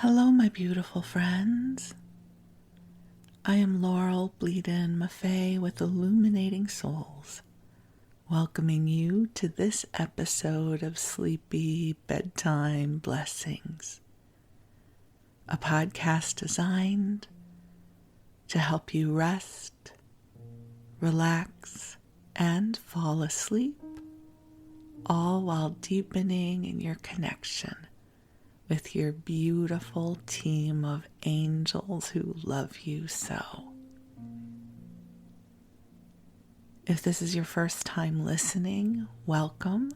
Hello, my beautiful friends. I am Laurel Bleadon-Maffei with Illuminating Souls, welcoming you to this episode of Sleepy Bedtime Blessings, a podcast designed to help you rest, relax, and fall asleep, all while deepening in your connection with your beautiful team of angels who love you so. If this is your first time listening, welcome.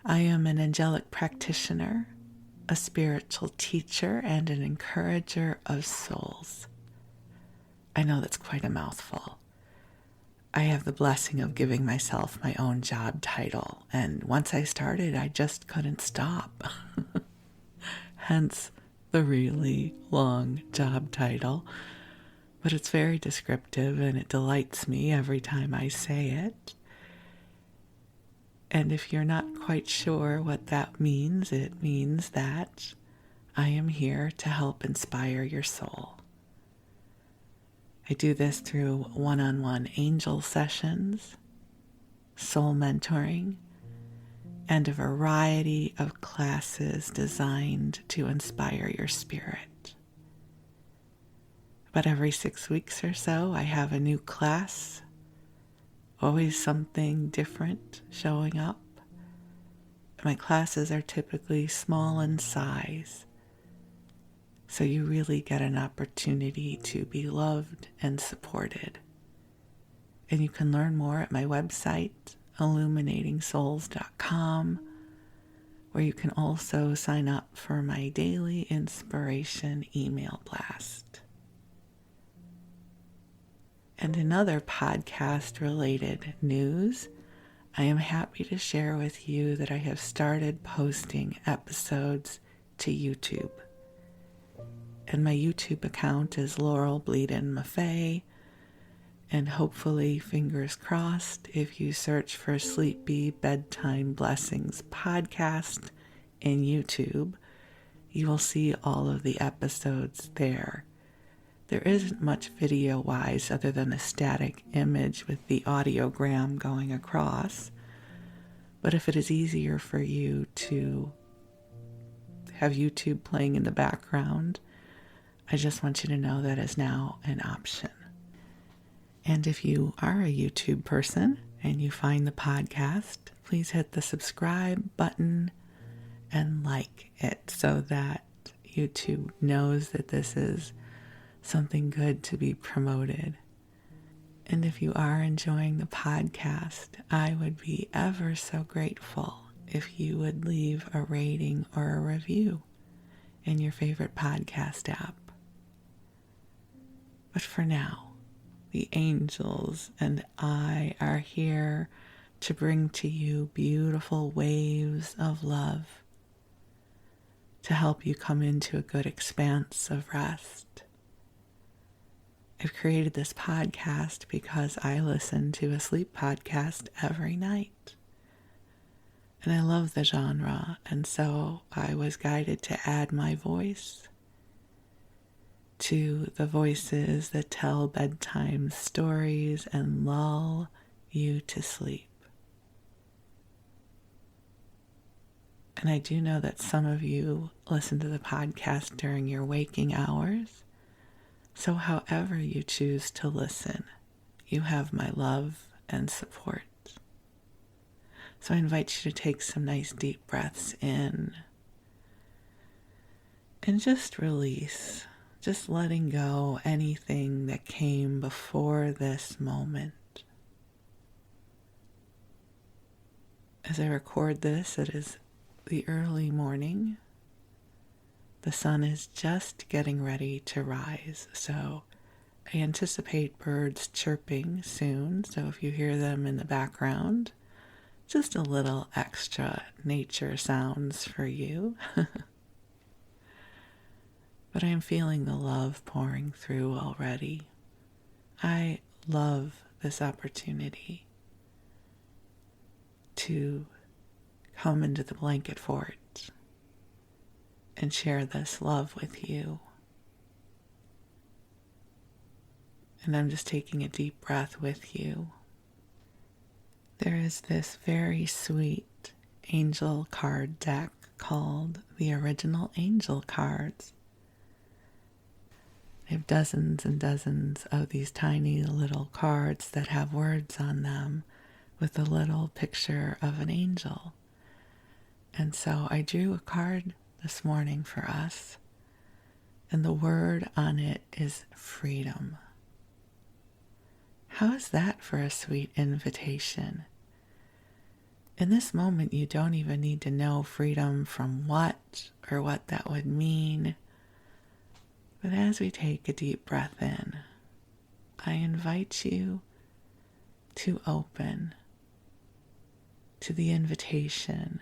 I am an angelic practitioner, a spiritual teacher, and an encourager of souls. I know that's quite a mouthful. I have the blessing of giving myself my own job title, and once I started, I just couldn't stop. Hence the really long job title. But it's very descriptive, and it delights me every time I say it. And if you're not quite sure what that means, it means that I am here to help inspire your soul. I do this through one-on-one angel sessions, soul mentoring, and a variety of classes designed to inspire your spirit. But every 6 weeks or so, I have a new class, always something different showing up. My classes are typically small in size, so you really get an opportunity to be loved and supported. And you can learn more at my website, illuminatingsouls.com, where you can also sign up for my daily inspiration email blast. And in other podcast-related news, I am happy to share with you that I have started posting episodes to YouTube. And my YouTube account is Laurel Bleadon-Maffei, and hopefully, fingers crossed, if you search for Sleepy Bedtime Blessings podcast in YouTube, you will see all of the episodes there. There isn't much video-wise other than a static image with the audiogram going across, but if it is easier for you to have YouTube playing in the background, I just want you to know that is now an option. And if you are a YouTube person and you find the podcast, please hit the subscribe button and like it so that YouTube knows that this is something good to be promoted. And if you are enjoying the podcast, I would be ever so grateful if you would leave a rating or a review in your favorite podcast app. But for now, the angels and I are here to bring to you beautiful waves of love, to help you come into a good expanse of rest. I've created this podcast because I listen to a sleep podcast every night. And I love the genre, and so I was guided to add my voice to the voices that tell bedtime stories and lull you to sleep. And I do know that some of you listen to the podcast during your waking hours. So however you choose to listen, you have my love and support. So I invite you to take some nice deep breaths in and just release, just letting go anything that came before this moment. As I record this, it is the early morning. The sun is just getting ready to rise, so I anticipate birds chirping soon, so if you hear them in the background, just a little extra nature sounds for you. But I am feeling the love pouring through already. I love this opportunity to come into the blanket fort, and share this love with you. And I'm just taking a deep breath with you. There is this very sweet angel card deck called the Original Angel Cards. They have dozens and dozens of these tiny little cards that have words on them with a little picture of an angel. And so I drew a card this morning for us, and the word on it is freedom. How is that for a sweet invitation? In this moment, you don't even need to know freedom from what or what that would mean. But as we take a deep breath in, I invite you to open to the invitation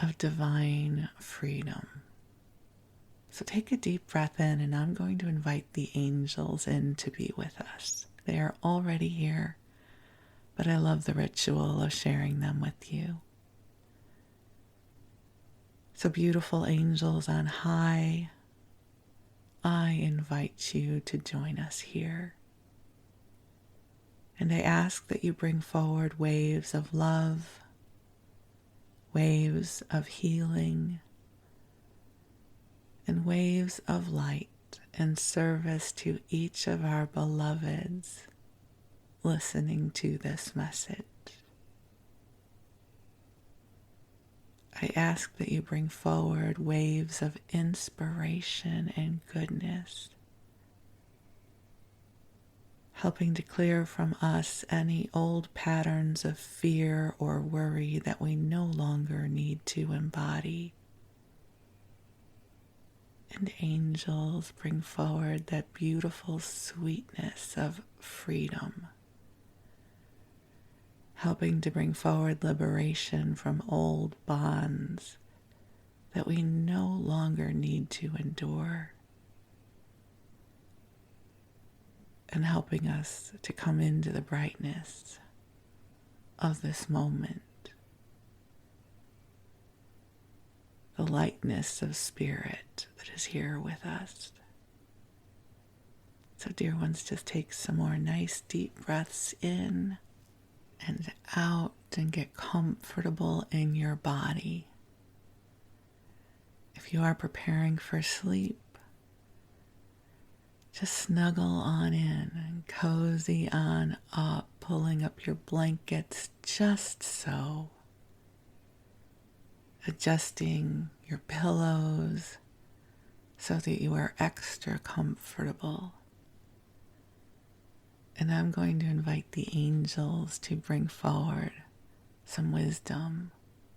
of divine freedom. So take a deep breath in, and I'm going to invite the angels in to be with us. They are already here, but I love the ritual of sharing them with you. So beautiful angels on high, I invite you to join us here. And I ask that you bring forward waves of love, waves of healing, and waves of light in service to each of our beloveds listening to this message. I ask that you bring forward waves of inspiration and goodness, helping to clear from us any old patterns of fear or worry that we no longer need to embody. And angels bring forward that beautiful sweetness of freedom, helping to bring forward liberation from old bonds that we no longer need to endure, and helping us to come into the brightness of this moment, the lightness of spirit that is here with us. So dear ones, just take some more nice deep breaths in and out and get comfortable in your body. If you are preparing for sleep, just snuggle on in and cozy on up, pulling up your blankets just so. Adjusting your pillows so that you are extra comfortable. And I'm going to invite the angels to bring forward some wisdom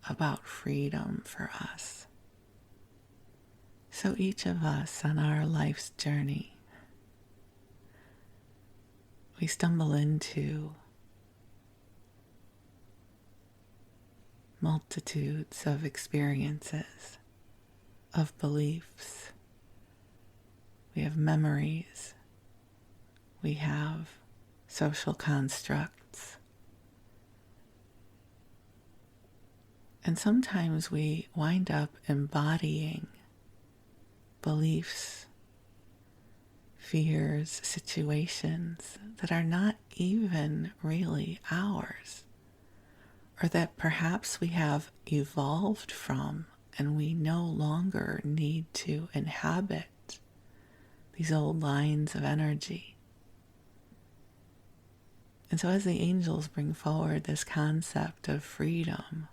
about freedom for us. So each of us on our life's journey, we stumble into multitudes of experiences, of beliefs. We have memories. We have social constructs. And sometimes we wind up embodying beliefs, fears, situations that are not even really ours, or that perhaps we have evolved from and we no longer need to inhabit these old lines of energy. And so as the angels bring forward this concept of freedom,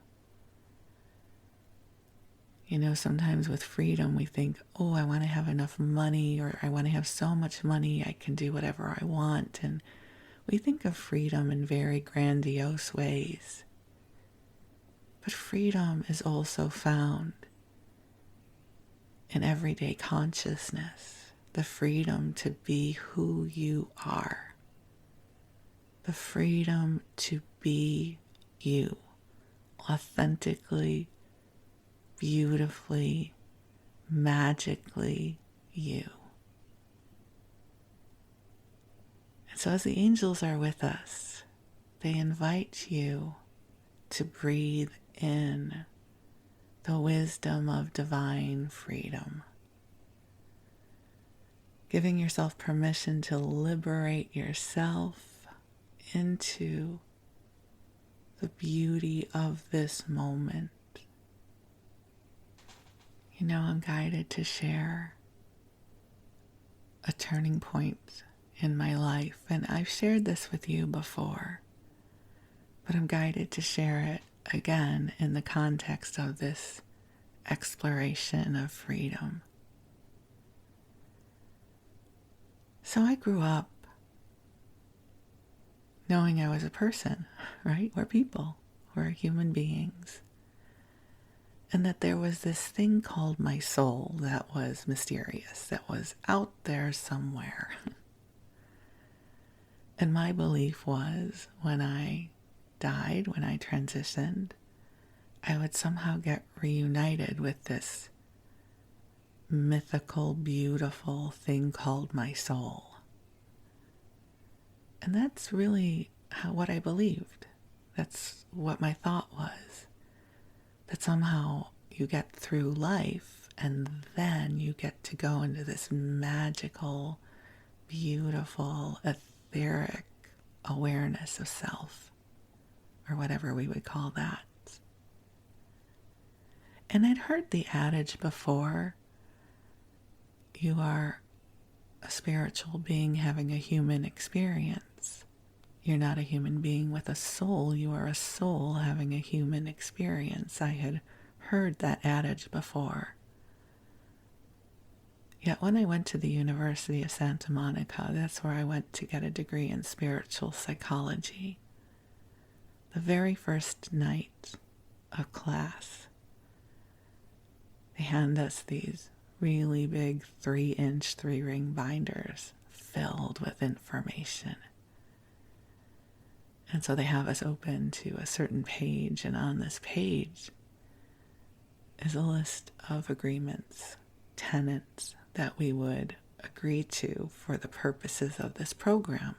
sometimes with freedom we think, oh, I want to have enough money, or I want to have so much money I can do whatever I want. And we think of freedom in very grandiose ways. But freedom is also found in everyday consciousness, the freedom to be who you are, the freedom to be you, authentically, beautifully, magically you. And so as the angels are with us, they invite you to breathe in the wisdom of divine freedom. Giving yourself permission to liberate yourself into the beauty of this moment. You know, I'm guided to share a turning point in my life, and I've shared this with you before, but I'm guided to share it again in the context of this exploration of freedom. So I grew up knowing I was a person, right? We're people, we're human beings. And that there was this thing called my soul that was mysterious, that was out there somewhere. And my belief was when I died, when I transitioned, I would somehow get reunited with this mythical, beautiful thing called my soul. And that's really what I believed. That's what my thought was. That somehow you get through life and then you get to go into this magical, beautiful, etheric awareness of self, or whatever we would call that. And I'd heard the adage before, you are a spiritual being having a human experience. You're not a human being with a soul. You are a soul having a human experience. I had heard that adage before. Yet when I went to the University of Santa Monica, that's where I went to get a degree in spiritual psychology. The very first night of class, they hand us these really big 3-inch 3-ring binders filled with information. And so they have us open to a certain page, and on this page is a list of agreements, tenets that we would agree to for the purposes of this program.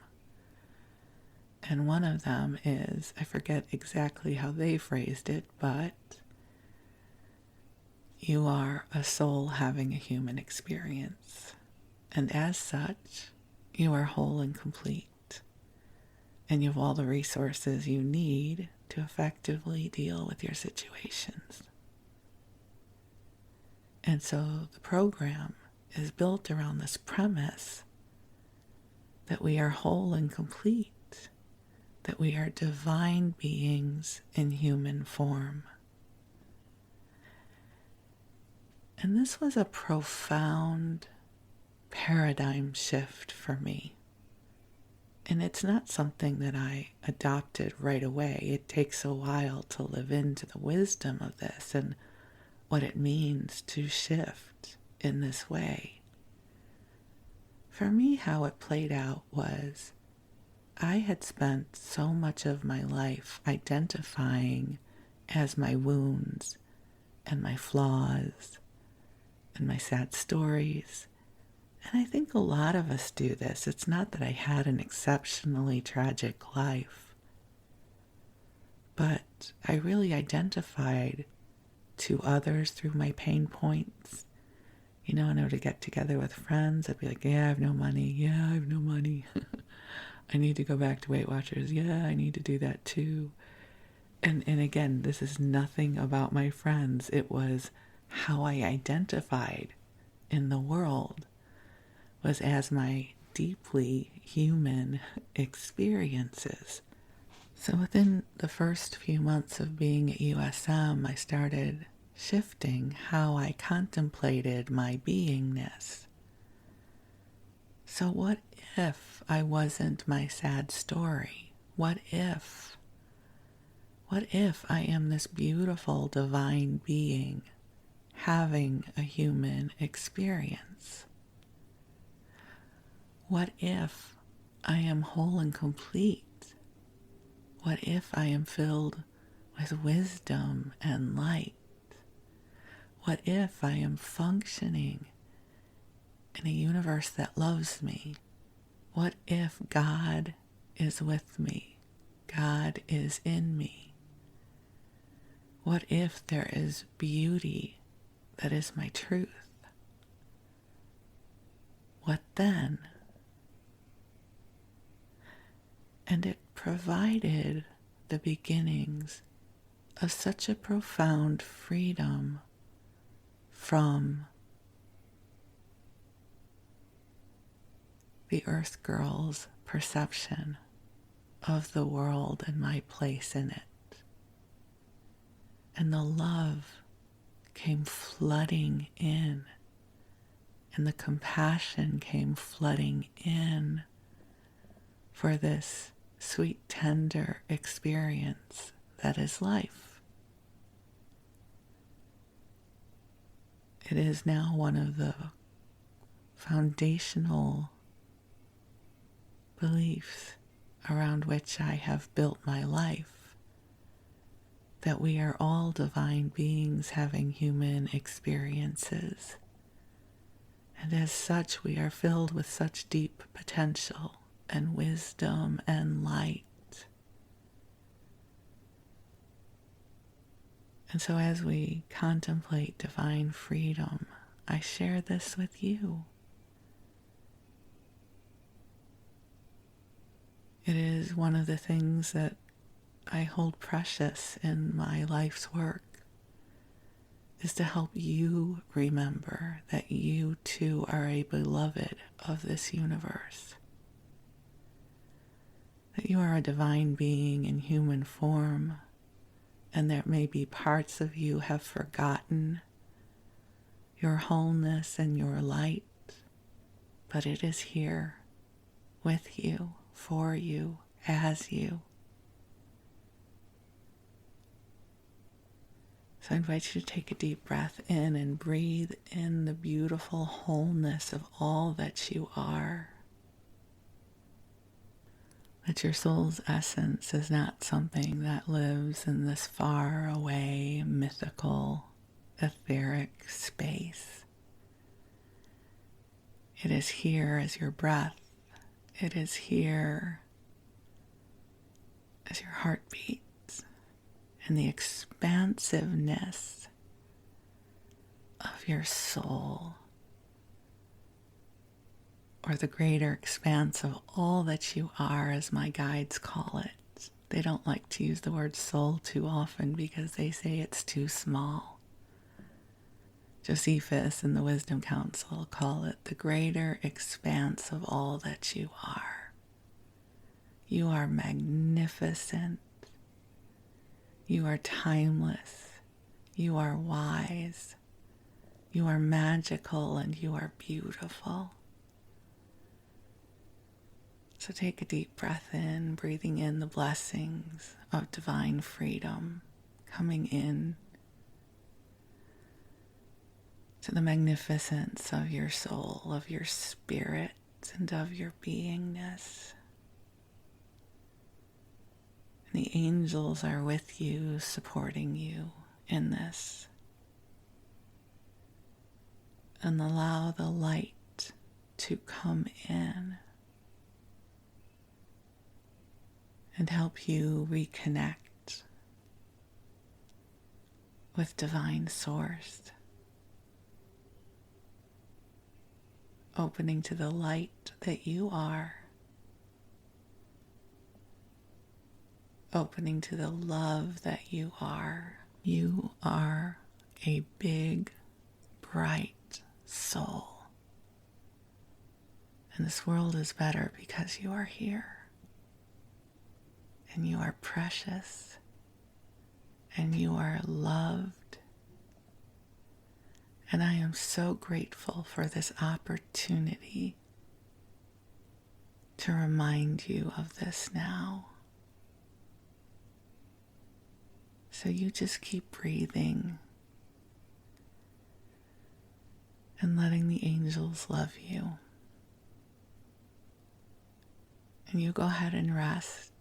And one of them is, I forget exactly how they phrased it, but you are a soul having a human experience. And as such, you are whole and complete. And you have all the resources you need to effectively deal with your situations. And so the program is built around this premise that we are whole and complete, that we are divine beings in human form. And this was a profound paradigm shift for me. And it's not something that I adopted right away. It takes a while to live into the wisdom of this and what it means to shift in this way. For me, how it played out was I had spent so much of my life identifying as my wounds and my flaws and my sad stories. And I think a lot of us do this. It's not that I had an exceptionally tragic life, but I really identified to others through my pain points. You know, and I would get together with friends. I'd be like, yeah, I have no money. Yeah, I have no money. I need to go back to Weight Watchers. Yeah, I need to do that too. And again, this is nothing about my friends. It was how I identified in the world was as my deeply human experiences. So within the first few months of being at USM, I started shifting how I contemplated my beingness. So what if I wasn't my sad story? What if I am this beautiful divine being having a human experience? What if I am whole and complete? What if I am filled with wisdom and light? What if I am functioning in a universe that loves me? What if God is with me? God is in me. What if there is beauty that is my truth? What then? And it provided the beginnings of such a profound freedom from the Earth Girl's perception of the world and my place in it. And the love came flooding in, and the compassion came flooding in for this sweet, tender experience that is life. It is now one of the foundational beliefs around which I have built my life, that we are all divine beings having human experiences. And as such, we are filled with such deep potential and wisdom and light. And so as we contemplate divine freedom, I share this with you. It is one of the things that I hold precious in my life's work, is to help you remember that you too are a beloved of this universe. That you are a divine being in human form, and there may be parts of you have forgotten your wholeness and your light, but it is here with you, for you, as you. So I invite you to take a deep breath in and breathe in the beautiful wholeness of all that you are. That your soul's essence is not something that lives in this far away, mythical, etheric space. It is here as your breath. It is here as your heartbeat. And the expansiveness of your soul, or the greater expanse of all that you are, as my guides call it. They don't like to use the word soul too often because they say it's too small. Josephus and the Wisdom Council call it the greater expanse of all that you are. You are magnificent. You are timeless. You are wise. You are magical, and you are beautiful. So take a deep breath in, breathing in the blessings of divine freedom, coming in to the magnificence of your soul, of your spirit, and of your beingness. And the angels are with you, supporting you in this. And allow the light to come in and help you reconnect with divine source, opening to the light that you are, opening to the love that you are. You are a big, bright soul. And this world is better because you are here. And you are precious. And you are loved. And I am so grateful for this opportunity to remind you of this now. So you just keep breathing and letting the angels love you. And you go ahead and rest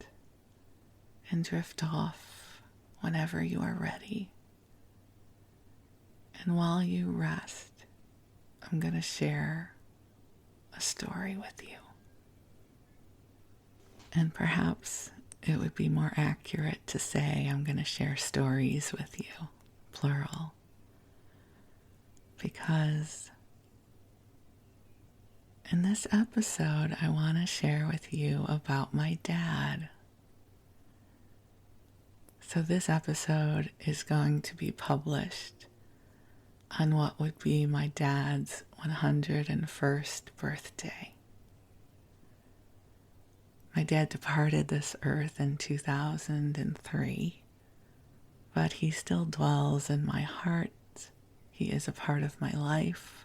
and drift off whenever you are ready. And while you rest, I'm going to share a story with you. And perhaps it would be more accurate to say I'm going to share stories with you, plural, because in this episode I want to share with you about my dad. So this episode is going to be published on what would be my dad's 101st birthday. My dad departed this earth in 2003, but he still dwells in my heart. He is a part of my life.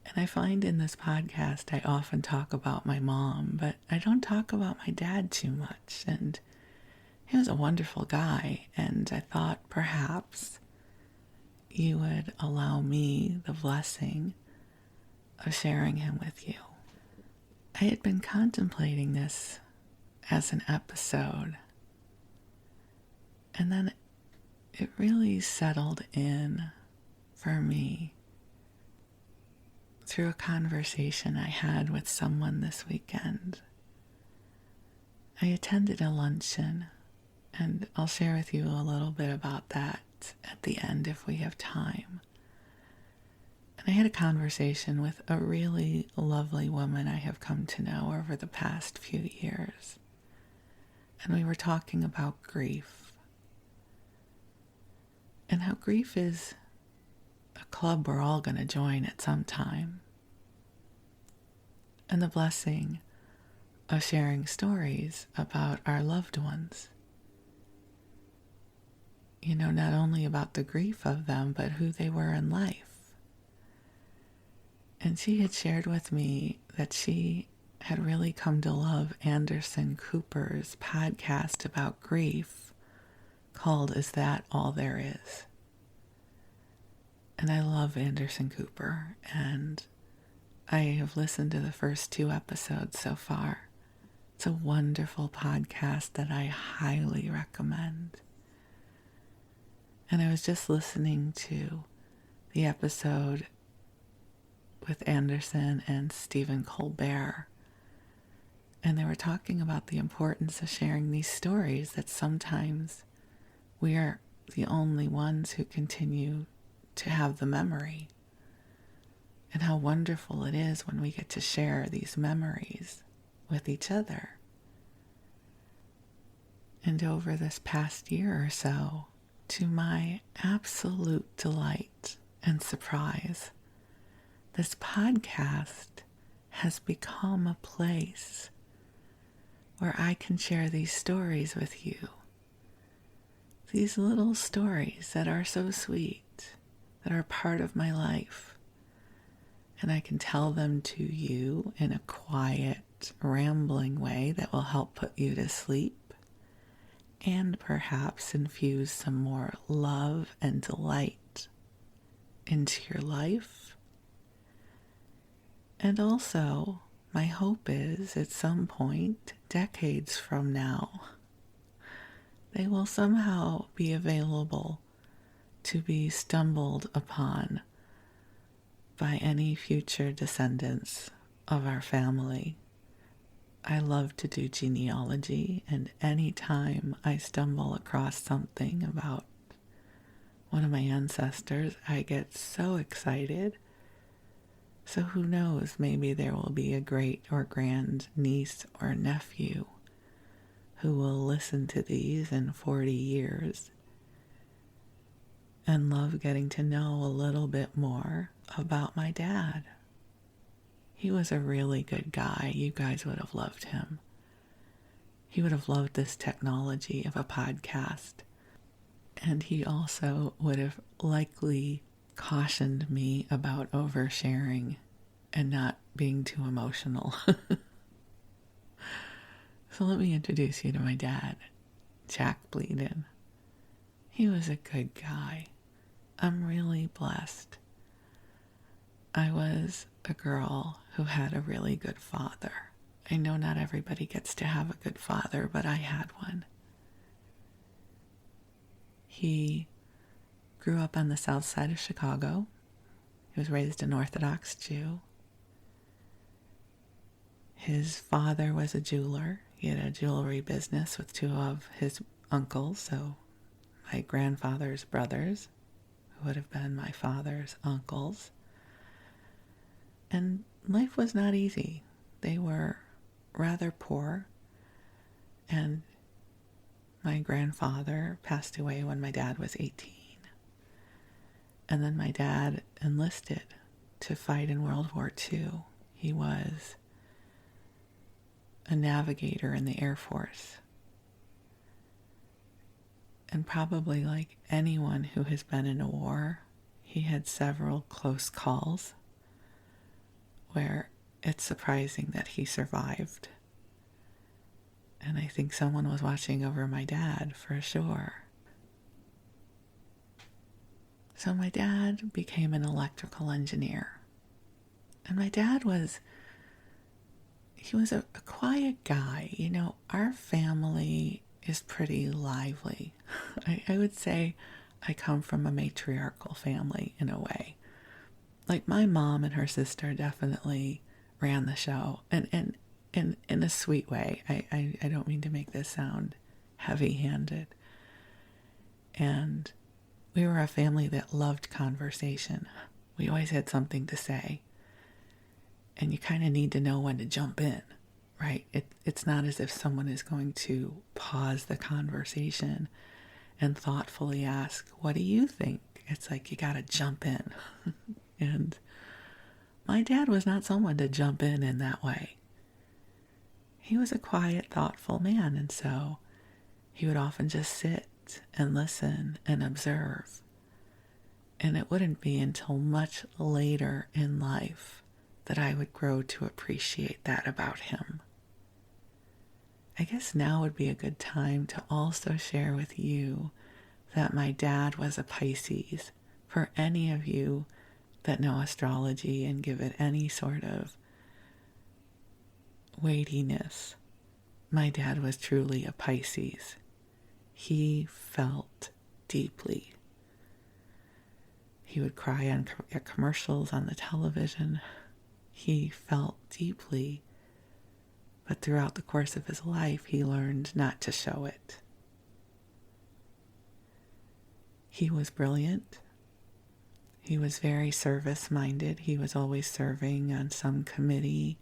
And I find in this podcast I often talk about my mom, but I don't talk about my dad too much. And he was a wonderful guy, and I thought perhaps you would allow me the blessing of sharing him with you. I had been contemplating this as an episode, and then it really settled in for me through a conversation I had with someone this weekend. I attended a luncheon, and I'll share with you a little bit about that at the end if we have time. And I had a conversation with a really lovely woman I have come to know over the past few years. And we were talking about grief. And how grief is a club we're all going to join at some time. And the blessing of sharing stories about our loved ones. You know, not only about the grief of them, but who they were in life. And she had shared with me that she had really come to love Anderson Cooper's podcast about grief called Is That All There Is? And I love Anderson Cooper, and I have listened to the first 2 episodes so far. It's a wonderful podcast that I highly recommend. And I was just listening to the episode with Anderson and Stephen Colbert. And they were talking about the importance of sharing these stories, that sometimes we are the only ones who continue to have the memory. And how wonderful it is when we get to share these memories with each other. And over this past year or so, to my absolute delight and surprise, this podcast has become a place where I can share these stories with you. These little stories that are so sweet, that are part of my life. And I can tell them to you in a quiet, rambling way that will help put you to sleep. And perhaps infuse some more love and delight into your life. And also, my hope is at some point, decades from now, they will somehow be available to be stumbled upon by any future descendants of our family. I love to do genealogy, and any time I stumble across something about one of my ancestors, I get so excited. So who knows, maybe there will be a great or grand niece or nephew who will listen to these in 40 years and love getting to know a little bit more about my dad. He was a really good guy. You guys would have loved him. He would have loved this technology of a podcast. And he also would have likely cautioned me about oversharing and not being too emotional. So let me introduce you to my dad, Jack Bleadon. He was a good guy. I'm really blessed. I was a girl who had a really good father. I know not everybody gets to have a good father, but I had one. He grew up on the south side of Chicago. He was raised an Orthodox Jew. His father was a jeweler. He He had a jewelry business with two of his uncles, so my grandfather's brothers, who would have been my father's uncles. And life was not easy. They were rather poor, and my grandfather passed away when my dad was 18. And then my dad enlisted to fight in World War II. He was a navigator in the Air Force. And probably like anyone who has been in a war, he had several close calls where it's surprising that he survived. And I think someone was watching over my dad for sure. So my dad became an electrical engineer. And my dad was a quiet guy. You know, our family is pretty lively. I would say I come from a matriarchal family in a way. Like my mom and her sister definitely ran the show. And in a sweet way. I don't mean to make this sound heavy-handed. And we were a family that loved conversation. We always had something to say. And you kind of need to know when to jump in, right? It's not as if someone is going to pause the conversation and thoughtfully ask, what do you think? It's like you got to jump in. And my dad was not someone to jump in that way. He was a quiet, thoughtful man, and so he would often just sit and listen and observe. And it wouldn't be until much later in life that I would grow to appreciate that about him. I guess now would be a good time to also share with you that my dad was a Pisces. For any of you that know astrology and give it any sort of weightiness, my dad was truly a Pisces. He felt deeply. He would cry at commercials on the television. He felt deeply, but throughout the course of his life, he learned not to show it. He was brilliant. He was very service-minded. He was always serving on some committee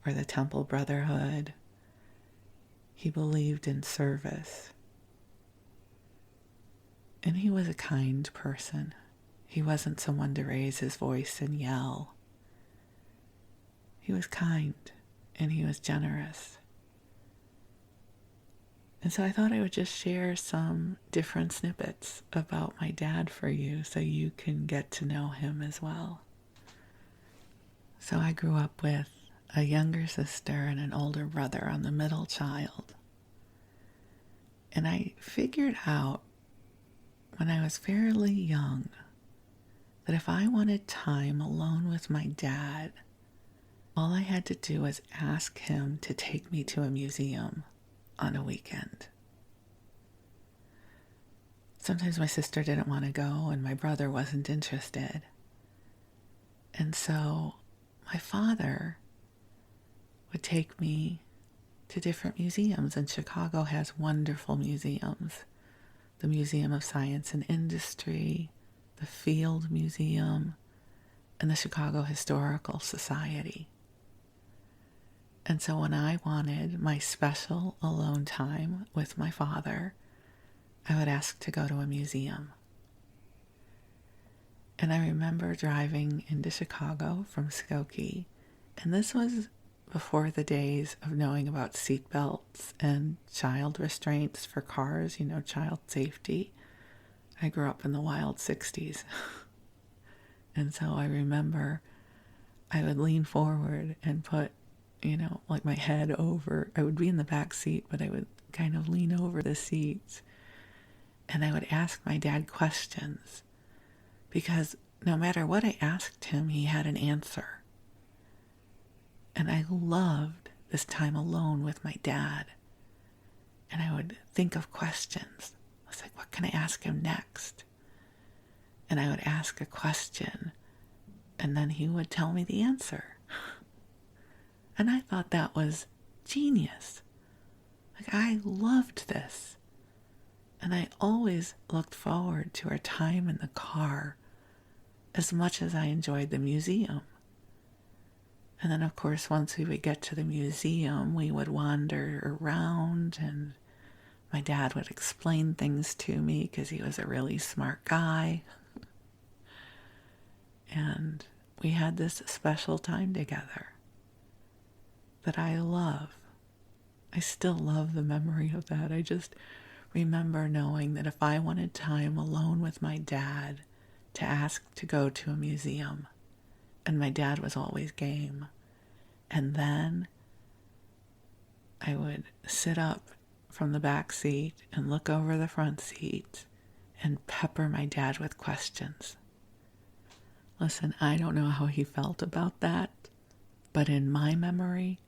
or the Temple Brotherhood. He believed in service. And he was a kind person. He wasn't someone to raise his voice and yell. He was kind and he was generous. And so I thought I would just share some different snippets about my dad for you so you can get to know him as well. So I grew up with a younger sister and an older brother. I'm the middle child. And I figured out when I was fairly young that if I wanted time alone with my dad, all I had to do was ask him to take me to a museum on a weekend. Sometimes my sister didn't want to go and my brother wasn't interested. And so my father would take me to different museums, and Chicago has wonderful museums. The Museum of Science and Industry, the Field Museum, and the Chicago Historical Society. And so when I wanted my special alone time with my father, I would ask to go to a museum. And I remember driving into Chicago from Skokie, and this was before the days of knowing about seat belts and child restraints for cars, child safety. I grew up in the wild 60s. And so I remember I would lean forward and put, like my head over. I would be in the back seat, but I would kind of lean over the seats. And I would ask my dad questions. Because no matter what I asked him, he had an answer. And I loved this time alone with my dad. And I would think of questions. I was like, what can I ask him next? And I would ask a question, and then he would tell me the answer. And I thought that was genius. Like, I loved this. And I always looked forward to our time in the car as much as I enjoyed the museum. And then, of course, once we would get to the museum, we would wander around and my dad would explain things to me because he was a really smart guy. And we had this special time together that I love. I still love the memory of that. I just remember knowing that if I wanted time alone with my dad to ask to go to a museum, and my dad was always game, and then I would sit up from the back seat and look over the front seat and pepper my dad with questions. Listen, I don't know how he felt about that, but in my memory,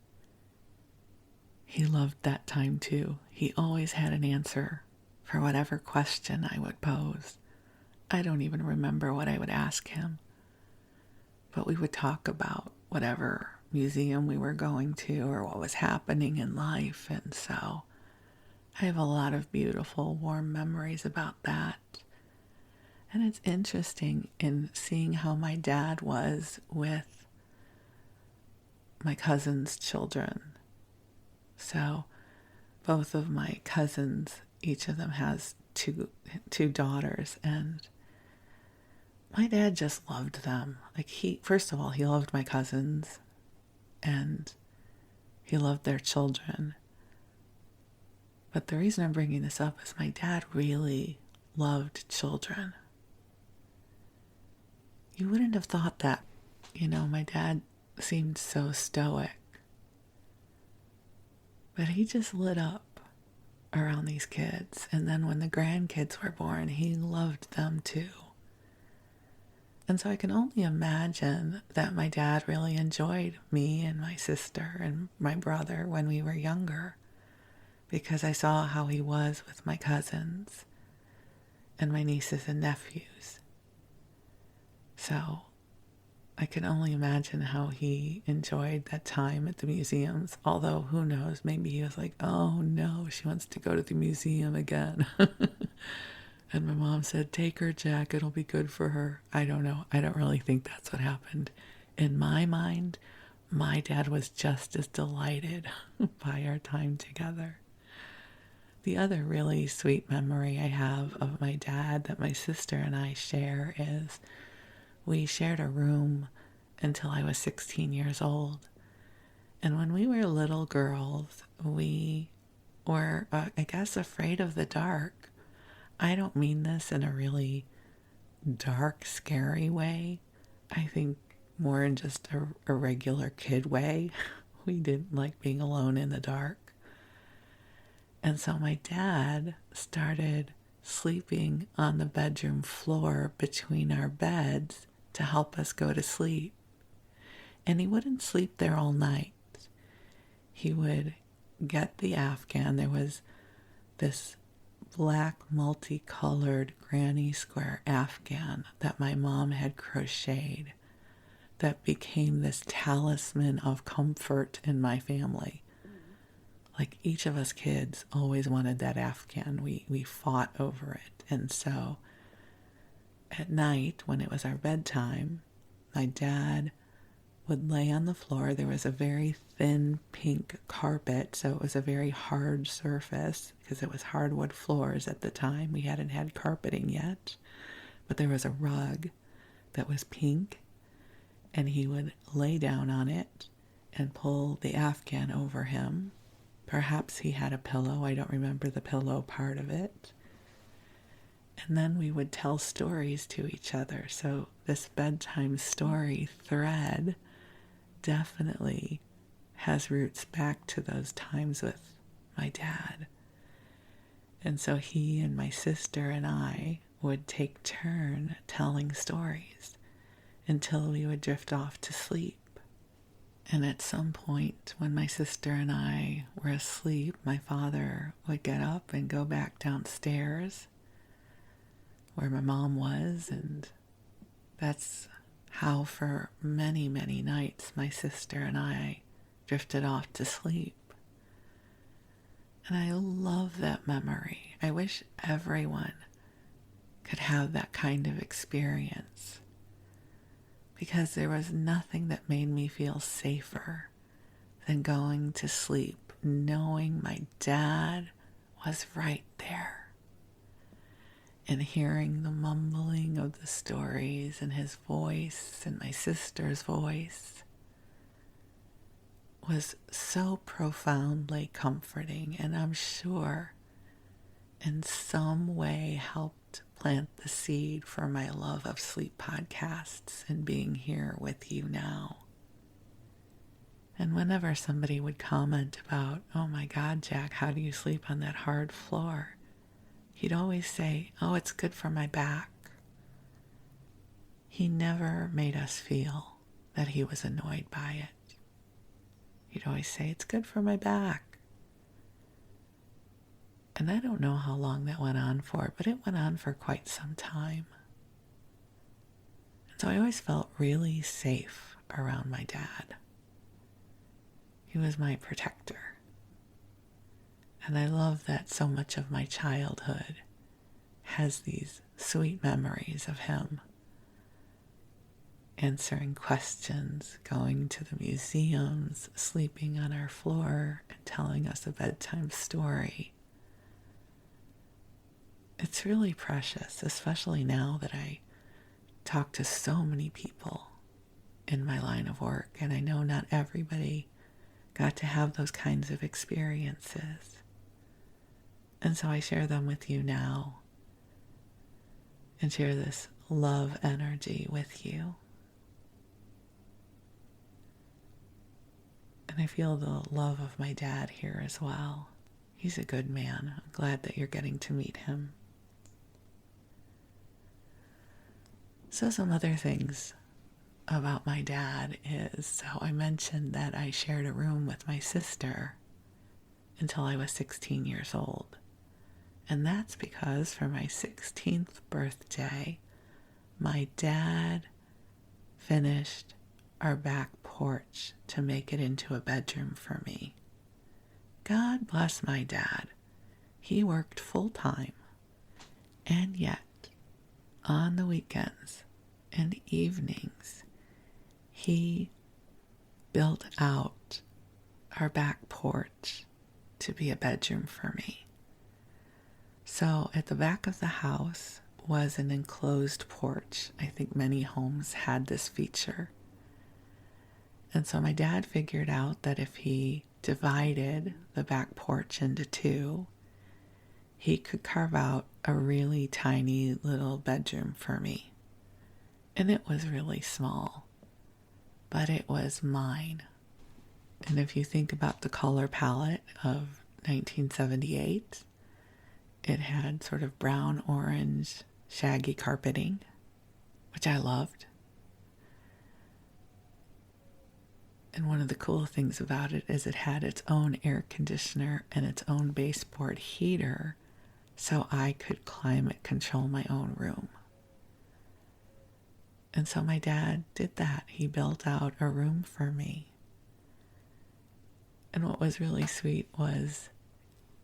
he loved that time too. He always had an answer for whatever question I would pose. I don't even remember what I would ask him, but we would talk about whatever museum we were going to or what was happening in life. And so I have a lot of beautiful, warm memories about that. And it's interesting in seeing how my dad was with my cousin's children. So both of my cousins, each of them has two daughters, and my dad just loved them. Like, first of all, he loved my cousins and he loved their children. But the reason I'm bringing this up is my dad really loved children. You wouldn't have thought that. My dad seemed so stoic. But he just lit up around these kids. And then when the grandkids were born, he loved them too. And so I can only imagine that my dad really enjoyed me and my sister and my brother when we were younger, because I saw how he was with my cousins and my nieces and nephews. So I can only imagine how he enjoyed that time at the museums. Although, who knows, maybe he was like, oh no, she wants to go to the museum again. And my mom said, take her, Jack, it'll be good for her. I don't know. I don't really think that's what happened. In my mind, my dad was just as delighted by our time together. The other really sweet memory I have of my dad that my sister and I share is we shared a room until I was 16 years old. And when we were little girls, we were, I guess, afraid of the dark. I don't mean this in a really dark, scary way. I think more in just a regular kid way. We didn't like being alone in the dark. And so my dad started sleeping on the bedroom floor between our beds to help us go to sleep. And he wouldn't sleep there all night. He would get the Afghan. There was this black multicolored granny square Afghan that my mom had crocheted that became this talisman of comfort in my family. Like, each of us kids always wanted that Afghan. We fought over it. And so at night, when it was our bedtime, my dad would lay on the floor. There was a very thin pink carpet, so it was a very hard surface because it was hardwood floors at the time. We hadn't had carpeting yet, but there was a rug that was pink, and he would lay down on it and pull the Afghan over him. Perhaps he had a pillow. I don't remember the pillow part of it. And then we would tell stories to each other. So this bedtime story thread definitely has roots back to those times with my dad. And so he and my sister and I would take turn telling stories until we would drift off to sleep. And at some point, when my sister and I were asleep, my father would get up and go back downstairs where my mom was, and that's how for many, many nights my sister and I drifted off to sleep. And I love that memory. I wish everyone could have that kind of experience, because there was nothing that made me feel safer than going to sleep knowing my dad was right there, and hearing the mumbling of the stories in his voice and my sister's voice was so profoundly comforting, and I'm sure in some way helped plant the seed for my love of sleep podcasts and being here with you now. And whenever somebody would comment about, "Oh my God, Jack, how do you sleep on that hard floor?" he'd always say, "Oh, it's good for my back." He never made us feel that he was annoyed by it. He'd always say, "It's good for my back." And I don't know how long that went on for, but it went on for quite some time. And so I always felt really safe around my dad. He was my protector. And I love that so much of my childhood has these sweet memories of him answering questions, going to the museums, sleeping on our floor, and telling us a bedtime story. It's really precious, especially now that I talk to so many people in my line of work, and I know not everybody got to have those kinds of experiences. And so I share them with you now and share this love energy with you. And I feel the love of my dad here as well. He's a good man. I'm glad that you're getting to meet him. So some other things about my dad is, so I mentioned that I shared a room with my sister until I was 16 years old. And that's because for my 16th birthday, my dad finished our back porch to make it into a bedroom for me. God bless my dad. He worked full time, and yet on the weekends and evenings, he built out our back porch to be a bedroom for me. So at the back of the house was an enclosed porch. I think many homes had this feature. And so my dad figured out that if he divided the back porch into two, he could carve out a really tiny little bedroom for me. And it was really small, but it was mine. And if you think about the color palette of 1978, it had sort of brown, orange, shaggy carpeting, which I loved. And one of the cool things about it is it had its own air conditioner and its own baseboard heater, so I could climate control my own room. And so my dad did that. He built out a room for me. And what was really sweet was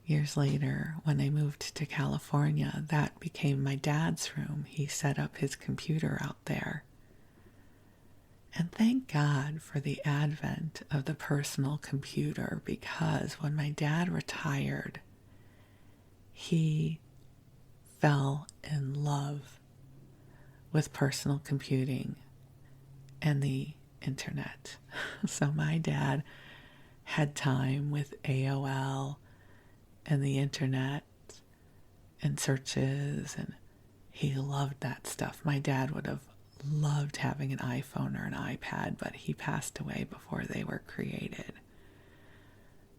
years later, when I moved to California, that became my dad's room. He set up his computer out there. And thank God for the advent of the personal computer, because when my dad retired, he fell in love with personal computing and the internet. So my dad had time with AOL and the internet and searches, and he loved that stuff. My dad would have loved having an iPhone or an iPad, but he passed away before they were created.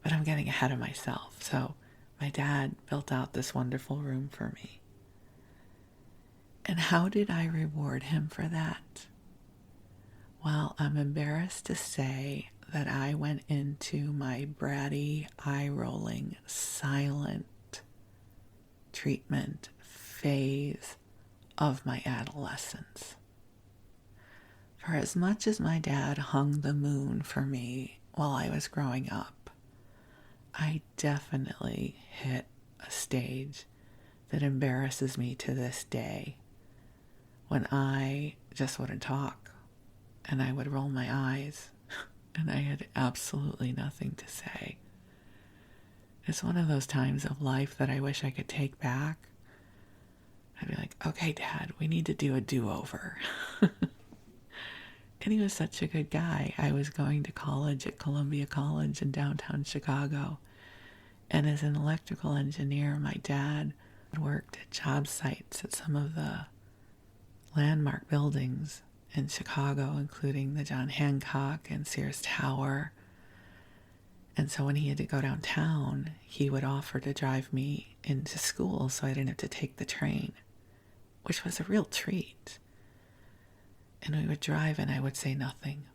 But I'm getting ahead of myself. So my dad built out this wonderful room for me. And how did I reward him for that? Well, I'm embarrassed to say that I went into my bratty, eye-rolling, silent treatment phase of my adolescence. For as much as my dad hung the moon for me while I was growing up, I definitely hit a stage that embarrasses me to this day when I just wouldn't talk and I would roll my eyes and I had absolutely nothing to say. It's one of those times of life that I wish I could take back. I'd be like, okay, Dad, we need to do a do-over. And he was such a good guy. I was going to college at Columbia College in downtown Chicago. And as an electrical engineer, my dad worked at job sites at some of the landmark buildings in Chicago, including the John Hancock and Sears Tower. And so when he had to go downtown, he would offer to drive me into school so I didn't have to take the train, which was a real treat. And we would drive and I would say nothing.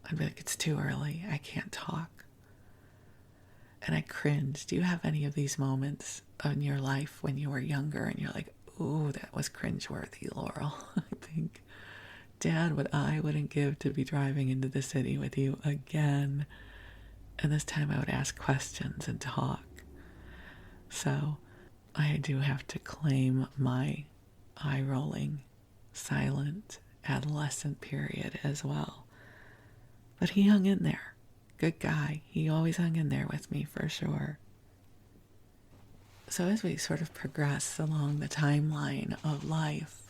I'd be like, it's too early. I can't talk. And I cringed. Do you have any of these moments in your life when you were younger and you're like, ooh, that was cringeworthy, Laurel? I think, Dad, what I wouldn't give to be driving into the city with you again. And this time I would ask questions and talk. So I do have to claim my eye-rolling, silent adolescent period as well. But he hung in there. Good guy. He always hung in there with me for sure. So as we sort of progress along the timeline of life,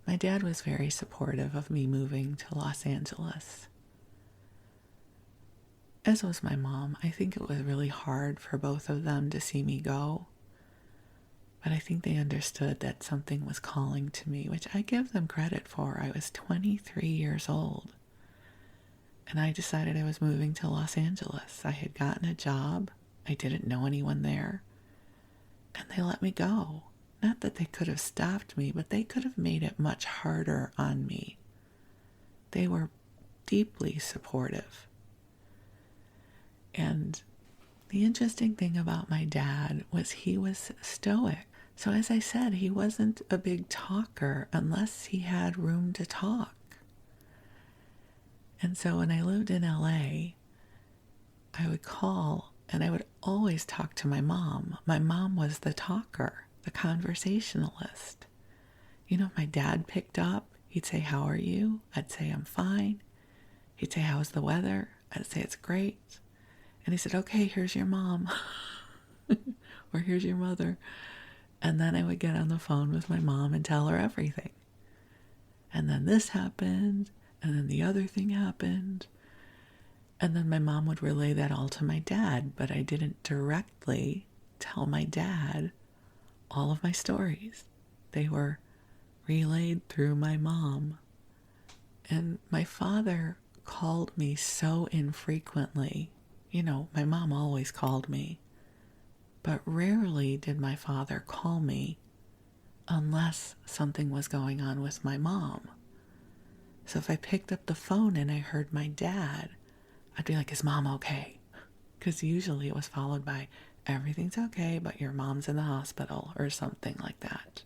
my dad was very supportive of me moving to Los Angeles. As was my mom. I think it was really hard for both of them to see me go. But I think they understood that something was calling to me, which I give them credit for. I was 23 years old. And I decided I was moving to Los Angeles. I had gotten a job. I didn't know anyone there. And they let me go. Not that they could have stopped me, but they could have made it much harder on me. They were deeply supportive. And the interesting thing about my dad was he was stoic. So as I said, he wasn't a big talker unless he had room to talk. And so when I lived in LA, I would call and I would always talk to my mom. My mom was the talker, the conversationalist. You know, my dad picked up. He'd say, how are you? I'd say, I'm fine. He'd say, how's the weather? I'd say, it's great. And he said, okay, here's your mom. Or here's your mother. And then I would get on the phone with my mom and tell her everything. And then this happened. And then the other thing happened. And then my mom would relay that all to my dad. But I didn't directly tell my dad all of my stories. They were relayed through my mom. And my father called me so infrequently. You know, my mom always called me. But rarely did my father call me unless something was going on with my mom. So if I picked up the phone and I heard my dad, I'd be like, is Mom okay? Because usually it was followed by, everything's okay, but your mom's in the hospital or something like that.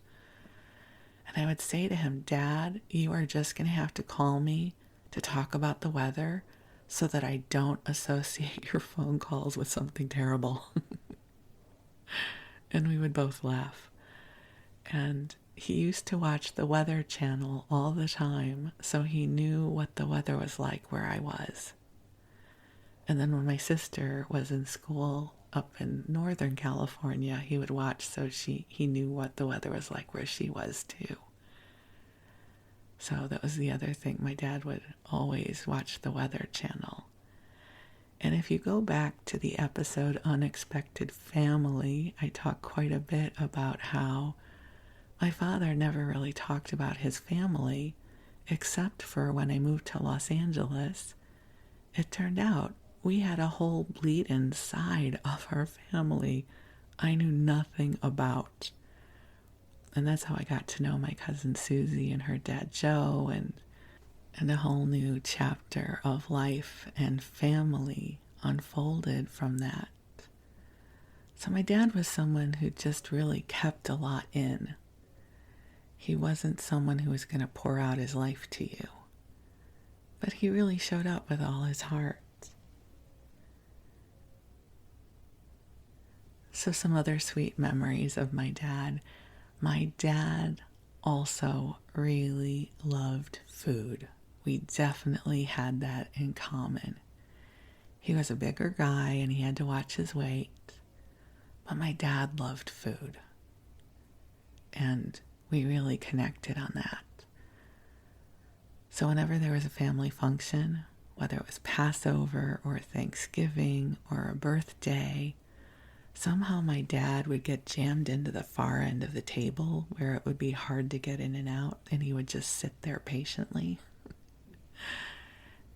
And I would say to him, Dad, you are just going to have to call me to talk about the weather so that I don't associate your phone calls with something terrible. And we would both laugh. And he used to watch the Weather Channel all the time, so he knew what the weather was like where I was. And then when my sister was in school up in Northern California, he would watch so he knew what the weather was like where she was too. So that was the other thing. My dad would always watch the Weather Channel. And if you go back to the episode Unexpected Family, I talk quite a bit about how my father never really talked about his family, except for when I moved to Los Angeles. It turned out we had a whole bleed-in side of our family I knew nothing about. And that's how I got to know my cousin Susie and her dad Joe, and a whole new chapter of life and family unfolded from that. So my dad was someone who just really kept a lot in. He wasn't someone who was going to pour out his life to you. But he really showed up with all his heart. So some other sweet memories of my dad. My dad also really loved food. We definitely had that in common. He was a bigger guy and he had to watch his weight, but my dad loved food. And we really connected on that. So whenever there was a family function, whether it was Passover or Thanksgiving or a birthday, somehow my dad would get jammed into the far end of the table where it would be hard to get in and out, and he would just sit there patiently.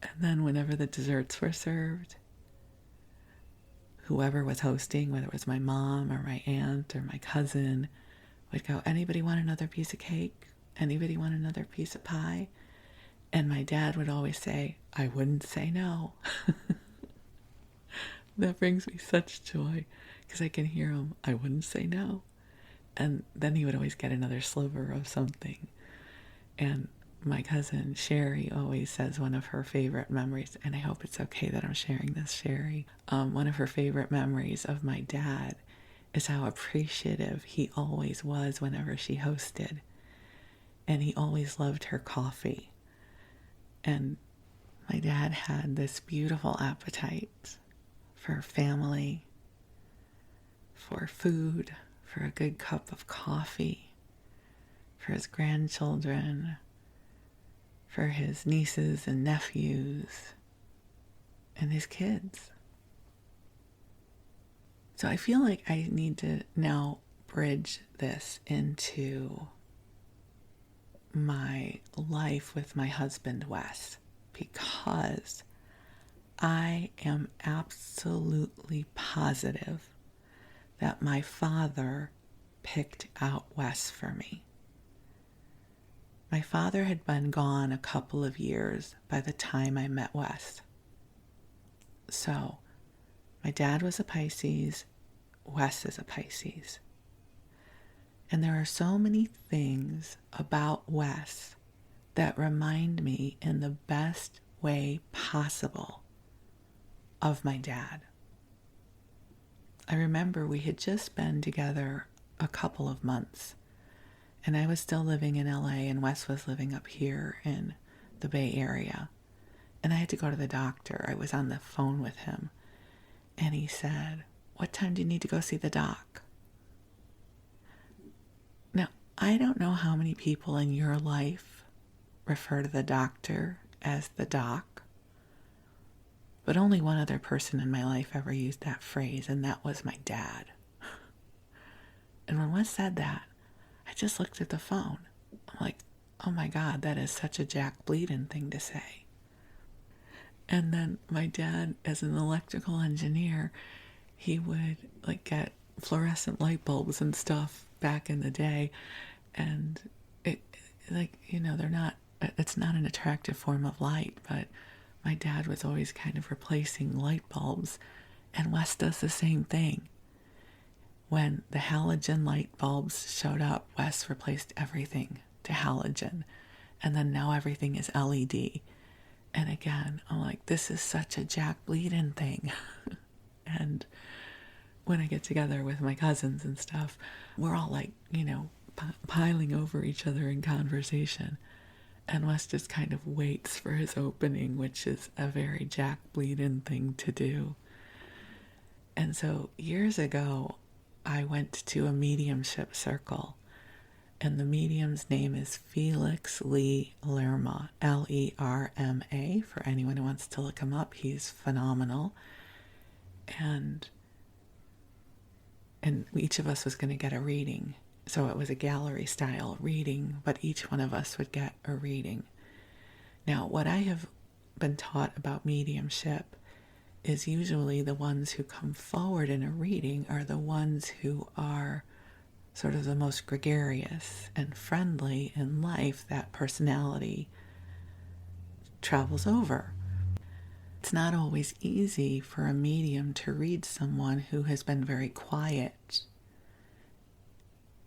And then whenever the desserts were served, whoever was hosting, whether it was my mom or my aunt or my cousin, would go, anybody want another piece of cake? Anybody want another piece of pie? And my dad would always say, I wouldn't say no. That brings me such joy because I can hear him, I wouldn't say no. And then he would always get another sliver of something. And my cousin Sherry always says one of her favorite memories, and I hope it's okay that I'm sharing this, Sherry. One of her favorite memories of my dad is how appreciative he always was whenever she hosted. And he always loved her coffee. And my dad had this beautiful appetite for family, for food, for a good cup of coffee, for his grandchildren, for his nieces and nephews, and his kids. So I feel like I need to now bridge this into my life with my husband, Wes, because I am absolutely positive that my father picked out Wes for me. My father had been gone a couple of years by the time I met Wes. So, my dad was a Pisces, Wes is a Pisces. And there are so many things about Wes that remind me in the best way possible of my dad. I remember we had just been together a couple of months, and I was still living in LA and Wes was living up here in the Bay Area. And I had to go to the doctor. I was on the phone with him, and he said, what time do you need to go see the doc? Now, I don't know how many people in your life refer to the doctor as the doc, but only one other person in my life ever used that phrase, and that was my dad. And when Wes said that, I just looked at the phone. I'm like, oh my God, that is such a Jack Bleadon thing to say. And then my dad, as an electrical engineer, he would get fluorescent light bulbs and stuff back in the day, and they're not, it's not an attractive form of light, but my dad was always kind of replacing light bulbs, and Wes does the same thing. When the halogen light bulbs showed up, Wes replaced everything to halogen, and then now everything is LED. And again, I'm like, this is such a Jack Bleadon thing. And when I get together with my cousins and stuff, we're all piling over each other in conversation. And Wes just kind of waits for his opening, which is a very Jack Bleadon thing to do. And so years ago, I went to a mediumship circle, and the medium's name is Felix Lee Lerma, Lerma, for anyone who wants to look him up. He's phenomenal. And each of us was going to get a reading. So it was a gallery style reading, but each one of us would get a reading. Now, what I have been taught about mediumship is usually the ones who come forward in a reading are the ones who are sort of the most gregarious and friendly in life. That personality travels over. It's not always easy for a medium to read someone who has been very quiet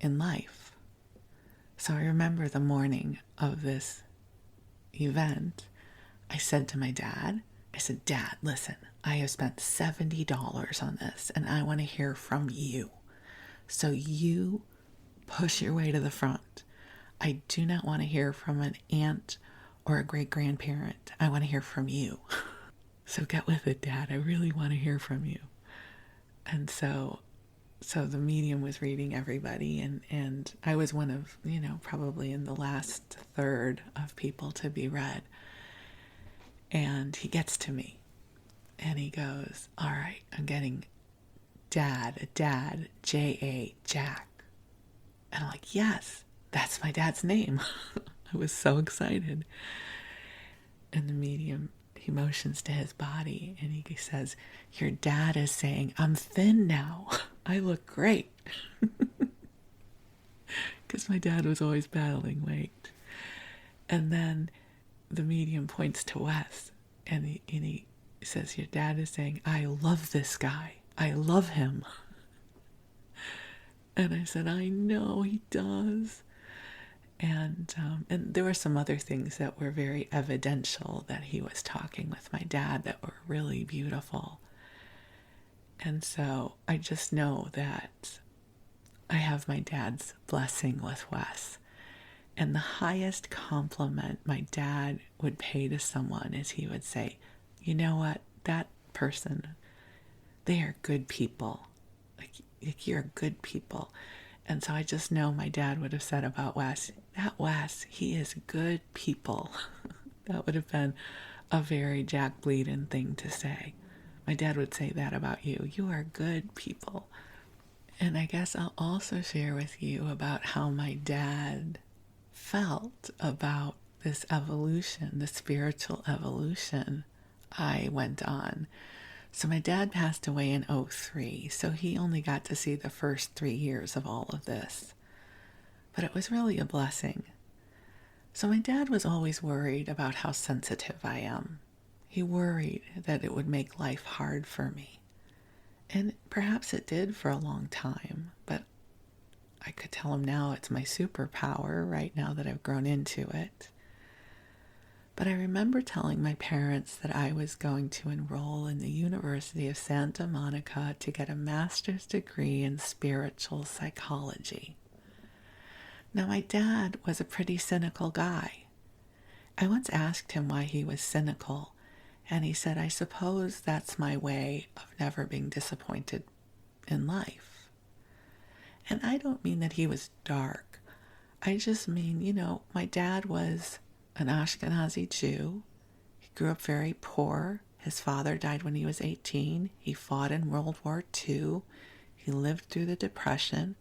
in life. So I remember the morning of this event, I said to my dad, Dad, listen, I have spent $70 on this and I want to hear from you. So you push your way to the front. I do not want to hear from an aunt or a great-grandparent. I want to hear from you. So get with it, Dad. I really want to hear from you. And so the medium was reading everybody, and I was one of, probably in the last third of people to be read. And he gets to me and he goes, all right, I'm getting Dad, J-A, Jack. And I'm like, yes, that's my dad's name. I was so excited. And the medium, he motions to his body and he says, your dad is saying, I'm thin now. I look great. Because my dad was always battling weight. And then the medium points to Wes and he says, your dad is saying, I love this guy. I love him. And I said, I know he does. And there were some other things that were very evidential that he was talking with my dad that were really beautiful. And so I just know that I have my dad's blessing with Wes. And the highest compliment my dad would pay to someone is he would say, you know what, that person, they are good people. Like you're good people. And so I just know my dad would have said about Wes, that Wes, he is good people. That would have been a very Jack Bleadon thing to say. My dad would say that about you. You are good people. And I guess I'll also share with you about how my dad felt about this evolution, the spiritual evolution I went on. So my dad passed away in 2003, so he only got to see the first 3 years of all of this. But it was really a blessing. So my dad was always worried about how sensitive I am. He worried that it would make life hard for me. And perhaps it did for a long time, but I could tell him now it's my superpower right now that I've grown into it. But I remember telling my parents that I was going to enroll in the University of Santa Monica to get a master's degree in spiritual psychology. Now, my dad was a pretty cynical guy. I once asked him why he was cynical, and he said, I suppose that's my way of never being disappointed in life. And I don't mean that he was dark. I just mean, my dad was an Ashkenazi Jew. He grew up very poor. His father died when he was 18. He fought in World War II. He lived through the Depression.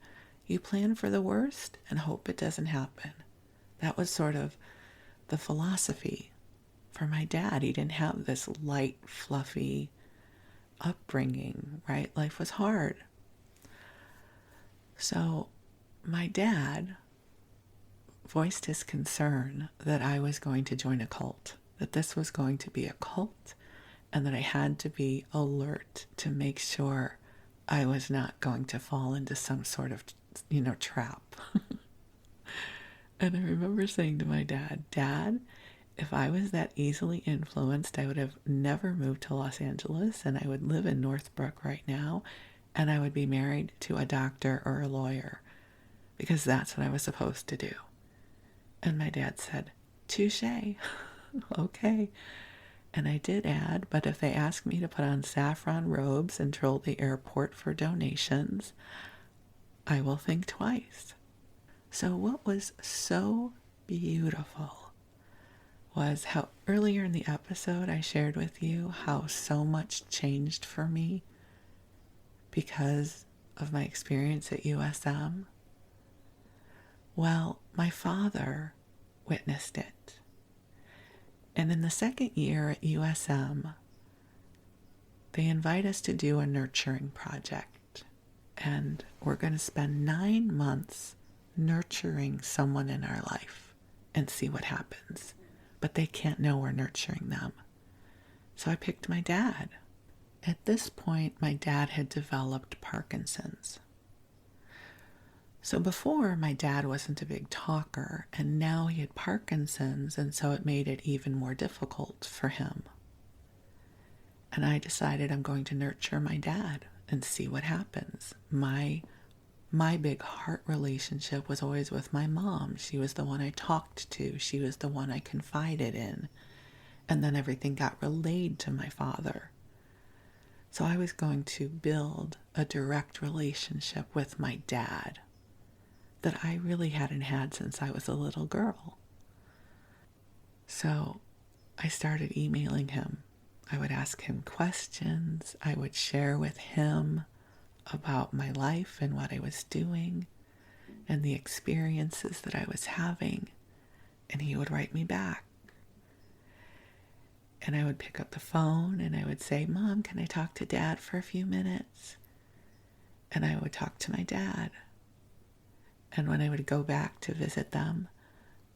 You plan for the worst and hope it doesn't happen. That was sort of the philosophy for my dad. He didn't have this light, fluffy upbringing, right? Life was hard. So my dad voiced his concern that I was going to join a cult, that this was going to be a cult, and that I had to be alert to make sure I was not going to fall into some sort of, trap. And I remember saying to my dad, Dad, if I was that easily influenced, I would have never moved to Los Angeles, and I would live in Northbrook right now, and I would be married to a doctor or a lawyer, because that's what I was supposed to do. And my dad said, touche, okay. And I did add, but if they ask me to put on saffron robes and troll the airport for donations, I will think twice. So what was so beautiful was how earlier in the episode I shared with you how so much changed for me because of my experience at USM. Well, my father witnessed it. And in the second year at USM, they invite us to do a nurturing project. And we're going to spend 9 months nurturing someone in our life and see what happens. But they can't know we're nurturing them. So I picked my dad. At this point, my dad had developed Parkinson's. So before, my dad wasn't a big talker, and now he had Parkinson's, and so it made it even more difficult for him. And I decided I'm going to nurture my dad and see what happens. My big heart relationship was always with my mom. She was the one I talked to. She was the one I confided in. And then everything got relayed to my father. So I was going to build a direct relationship with my dad that I really hadn't had since I was a little girl. So I started emailing him. I would ask him questions. I would share with him about my life and what I was doing and the experiences that I was having. And he would write me back. And I would pick up the phone and I would say, Mom, can I talk to Dad for a few minutes? And I would talk to my dad. And when I would go back to visit them,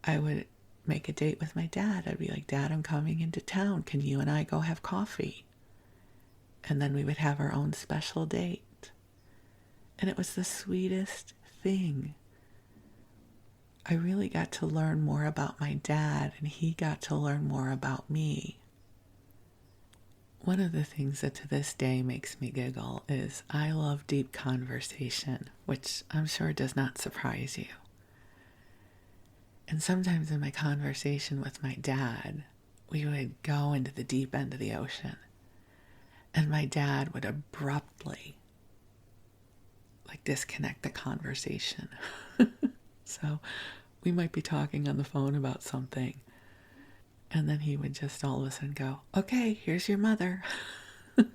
I would make a date with my dad. I'd be like, Dad, I'm coming into town. Can you and I go have coffee? And then we would have our own special date. And it was the sweetest thing. I really got to learn more about my dad, and he got to learn more about me. One of the things that to this day makes me giggle is I love deep conversation, which I'm sure does not surprise you. And sometimes in my conversation with my dad, we would go into the deep end of the ocean, and my dad would abruptly disconnect the conversation. So we might be talking on the phone about something, and then he would just all of a sudden go, okay, here's your mother. And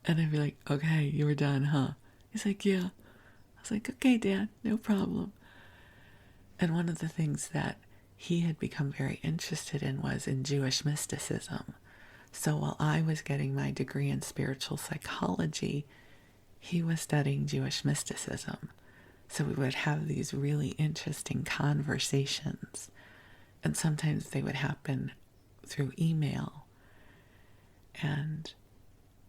I'd be like, okay, you were done, huh? He's like, yeah. I was like, okay, Dad, no problem. And one of the things that he had become very interested in was in Jewish mysticism. So while I was getting my degree in spiritual psychology, he was studying Jewish mysticism. So we would have these really interesting conversations. And sometimes they would happen through email. And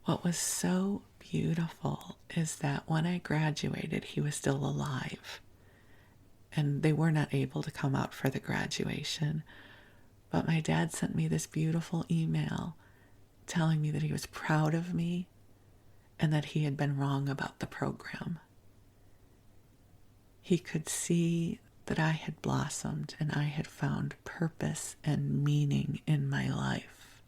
what was so beautiful is that when I graduated, he was still alive. And they were not able to come out for the graduation. But my dad sent me this beautiful email telling me that he was proud of me and that he had been wrong about the program. He could see that I had blossomed and I had found purpose and meaning in my life.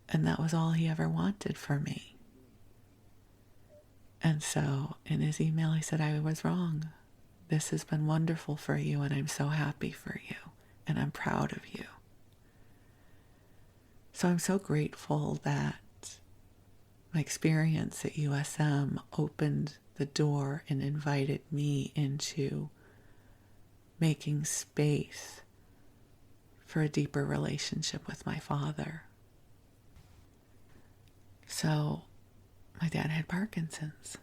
And that was all he ever wanted for me. And so in his email, he said, I was wrong. This has been wonderful for you, and I'm so happy for you, and I'm proud of you. So I'm so grateful that my experience at USM opened the door and invited me into making space for a deeper relationship with my father. So my dad had Parkinson's.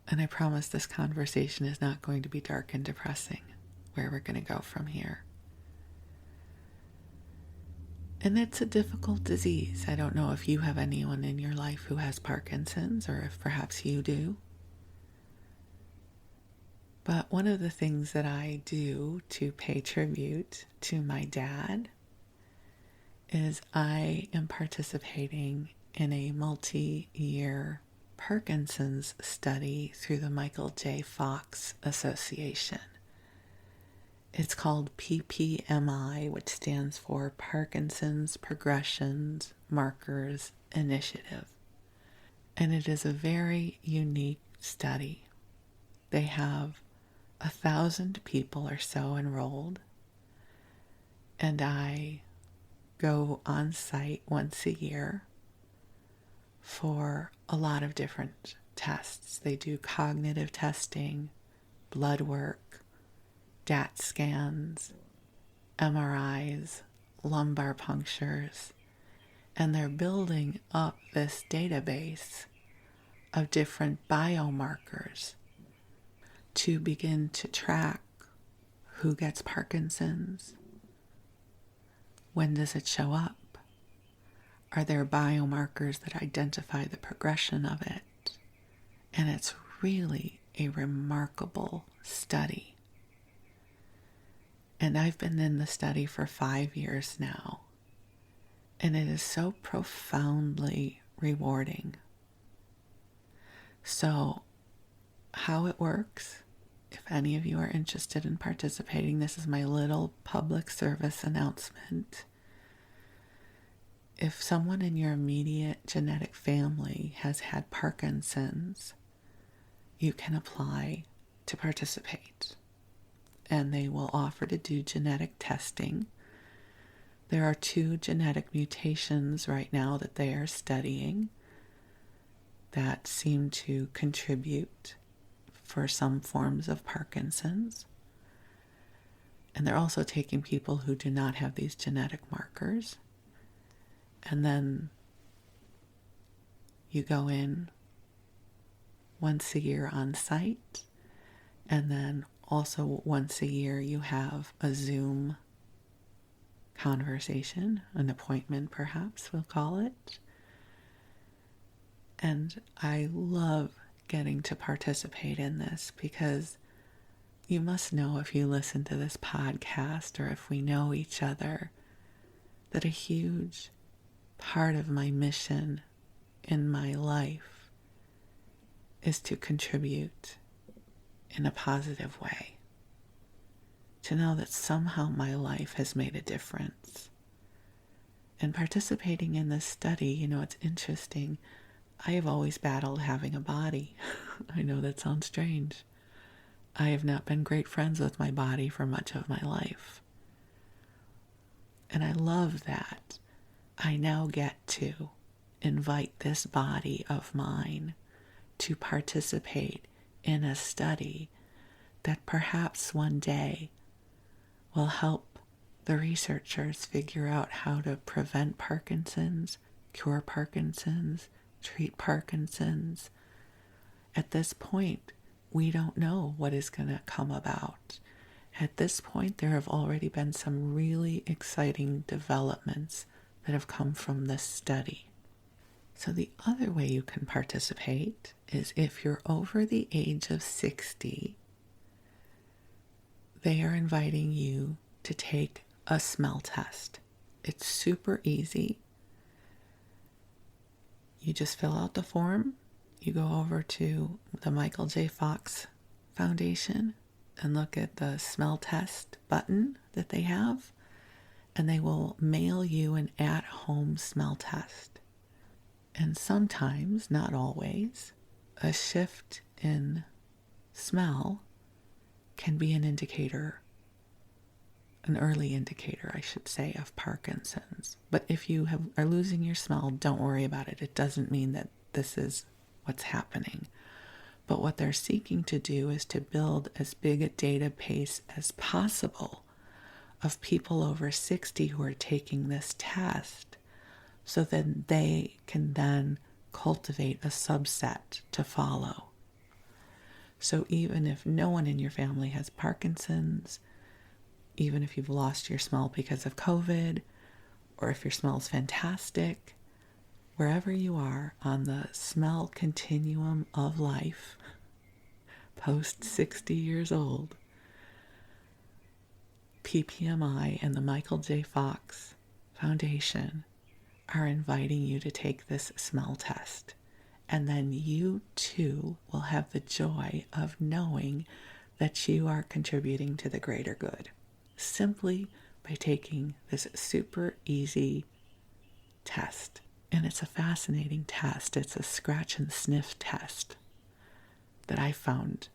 And I promise this conversation is not going to be dark and depressing, where we're going to go from here. And it's a difficult disease. I don't know if you have anyone in your life who has Parkinson's, or if perhaps you do. But one of the things that I do to pay tribute to my dad is I am participating in a multi-year Parkinson's study through the Michael J. Fox Association. It's called PPMI, which stands for Parkinson's Progressions Markers Initiative. And it is a very unique study. They have 1,000 people or so enrolled, and I go on site once a year for a lot of different tests. They do cognitive testing, blood work, DAT scans, MRIs, lumbar punctures, and they're building up this database of different biomarkers to begin to track who gets Parkinson's, when does it show up, are there biomarkers that identify the progression of it, and it's really a remarkable study. And I've been in the study for 5 years now, And it is so profoundly rewarding. So, how it works, if any of you are interested in participating, this is my little public service announcement. If someone in your immediate genetic family has had Parkinson's, you can apply to participate. And they will offer to do genetic testing. There are 2 genetic mutations right now that they are studying that seem to contribute for some forms of Parkinson's. And they're also taking people who do not have these genetic markers. And then you go in once a year on site. And then also once a year you have a Zoom conversation, an appointment perhaps we'll call it. And I love getting to participate in this because you must know, if you listen to this podcast or if we know each other, that a huge part of my mission in my life is to contribute in a positive way. To know that somehow my life has made a difference. And participating in this study, it's interesting. I have always battled having a body. I know that sounds strange. I have not been great friends with my body for much of my life. And I love that I now get to invite this body of mine to participate in a study that perhaps one day will help the researchers figure out how to prevent Parkinson's, cure Parkinson's, treat Parkinson's. At this point, we don't know what is going to come about. At this point, there have already been some really exciting developments that have come from this study. So the other way you can participate is if you're over the age of 60, they are inviting you to take a smell test. It's super easy. You just fill out the form. You go over to the Michael J. Fox Foundation and look at the smell test button that they have, and they will mail you an at-home smell test. And sometimes, not always, a shift in smell can be an indicator, an early indicator, I should say, of Parkinson's. But if you are losing your smell, don't worry about it. It doesn't mean that this is what's happening. But what they're seeking to do is to build as big a database as possible of people over 60 who are taking this test, so that they can then cultivate a subset to follow. So even if no one in your family has Parkinson's, even if you've lost your smell because of COVID, or if your smell is fantastic, wherever you are on the smell continuum of life, post 60 years old, PPMI and the Michael J. Fox Foundation are inviting you to take this smell test. And then you too will have the joy of knowing that you are contributing to the greater good, simply by taking this super easy test. And it's a fascinating test. It's a scratch and sniff test that I found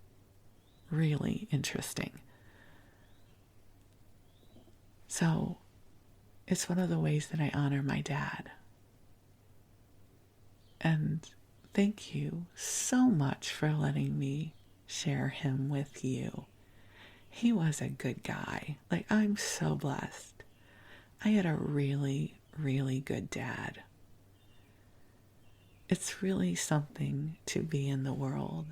really interesting. So it's one of the ways that I honor my dad. And thank you so much for letting me share him with you. He was a good guy. I'm so blessed. I had a really, really good dad. It's really something to be in the world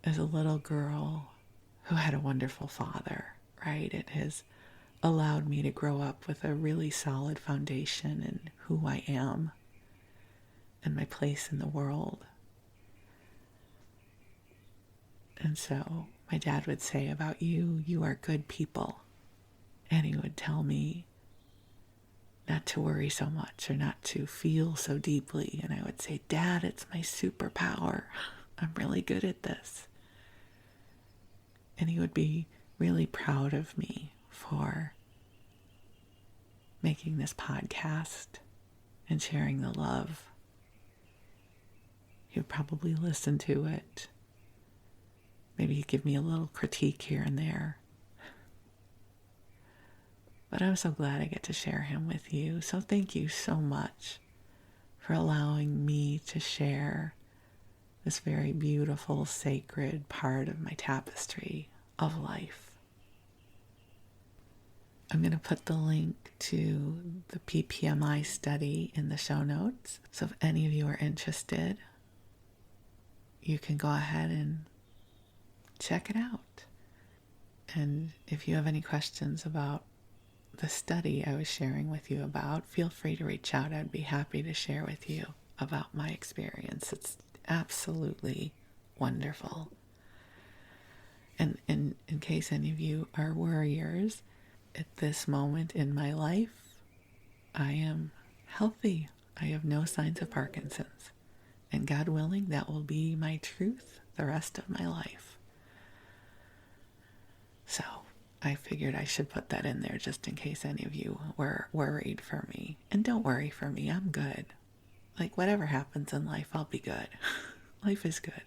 as a little girl who had a wonderful father, right? It has allowed me to grow up with a really solid foundation in who I am and my place in the world. And so my dad would say about you, you are good people. And he would tell me not to worry so much or not to feel so deeply. And I would say, Dad, it's my superpower. I'm really good at this. And he would be really proud of me for making this podcast and sharing the love. He would probably listen to it. Maybe he'd give me a little critique here and there. But I'm so glad I get to share him with you. So thank you so much for allowing me to share this very beautiful, sacred part of my tapestry of life. I'm going to put the link to the PPMI study in the show notes. So if any of you are interested, you can go ahead and check it out. And if you have any questions about the study I was sharing with you about, feel free to reach out. I'd be happy to share with you about my experience. It's absolutely wonderful. And in case any of you are worriers, at this moment in my life, I am healthy. I have no signs of Parkinson's. And God willing, that will be my truth the rest of my life. So I figured I should put that in there just in case any of you were worried for me. And don't worry for me, I'm good. Like whatever happens in life, I'll be good. Life is good.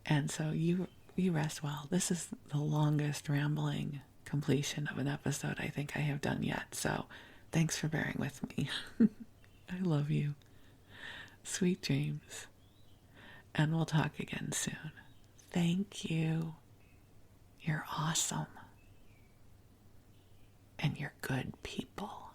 And so you rest well. This is the longest rambling completion of an episode I think I have done yet. So thanks for bearing with me. I love you. Sweet dreams. And we'll talk again soon. Thank you. You're awesome. And you're good people.